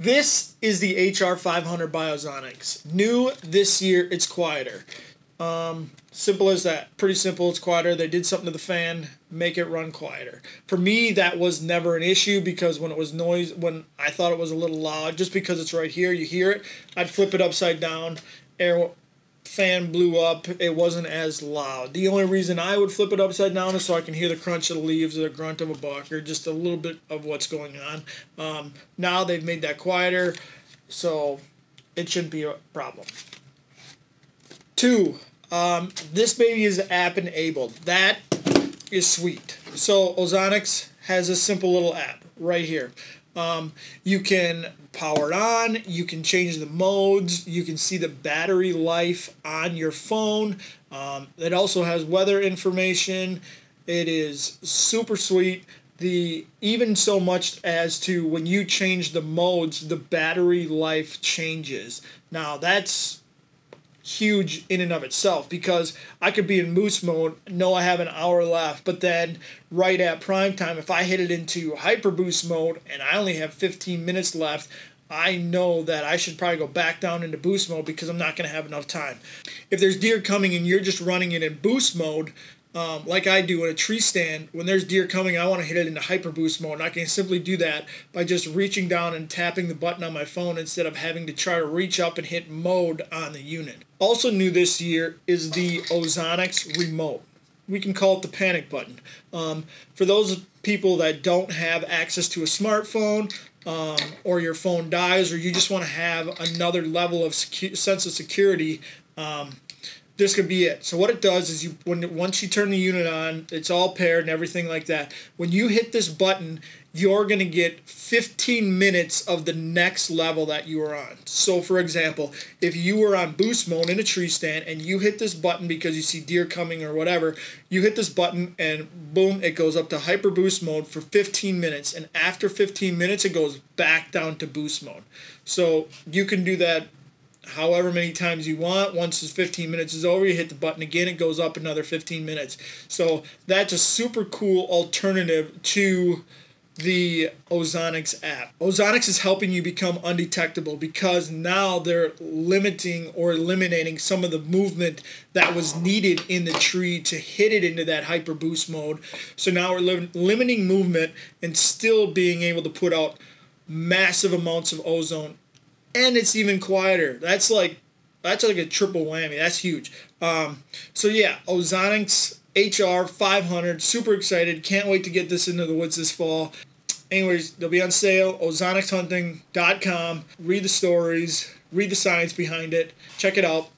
This is the HR500 by Ozonics. New this year, it's quieter. Simple as that. Pretty simple, it's quieter. They did something to the fan, make it run quieter. For me, that was never an issue because when it was noise, when I thought it was a little loud, just because it's right here, you hear it, I'd flip it upside down, fan blew up, it wasn't as loud. The only reason I would flip it upside down is so I can hear the crunch of the leaves or the grunt of a buck or just a little bit of what's going on. Now they've made that quieter, so it shouldn't be a problem. 2, this baby is app enabled. That is sweet. So Ozonics has a simple little app right here. You can power it on, you can change the modes, you can see the battery life on your phone. It also has weather information. It is super sweet. Even so much as to when you change the modes, the battery life changes. Now that's huge in and of itself because I could be in boost mode, know I have an hour left, but then right at prime time, if I hit it into hyper boost mode and I only have 15 minutes left, I know that I should probably go back down into boost mode because I'm not going to have enough time. If there's deer coming and you're just running it in boost mode, like I do in a tree stand, when there's deer coming, I want to hit it into hyper boost mode. And I can simply do that by just reaching down and tapping the button on my phone instead of having to try to reach up and hit mode on the unit. Also new this year is the Ozonics Remote. We can call it the panic button. For those people that don't have access to a smartphone, or your phone dies, or you just want to have another level of sense of security, this could be it. So what it does is once you turn the unit on, it's all paired and everything like that. When you hit this button, you're going to get 15 minutes of the next level that you are on. So for example, if you were on boost mode in a tree stand and you hit this button because you see deer coming or whatever, you hit this button and boom, it goes up to hyper boost mode for 15 minutes. And after 15 minutes, it goes back down to boost mode. So you can do that however many times you want. Once the 15 minutes is over, you hit the button again, it goes up another 15 minutes. So that's a super cool alternative to the Ozonics app. Ozonics is helping you become undetectable because now they're limiting or eliminating some of the movement that was needed in the tree to hit it into that hyper boost mode. So now we're limiting movement and still being able to put out massive amounts of ozone. And it's even quieter. That's like a triple whammy. That's huge. So yeah, Ozonics HR500. Super excited. Can't wait to get this into the woods this fall. Anyways, they'll be on sale. OzonicsHunting.com. Read the stories. Read the science behind it. Check it out.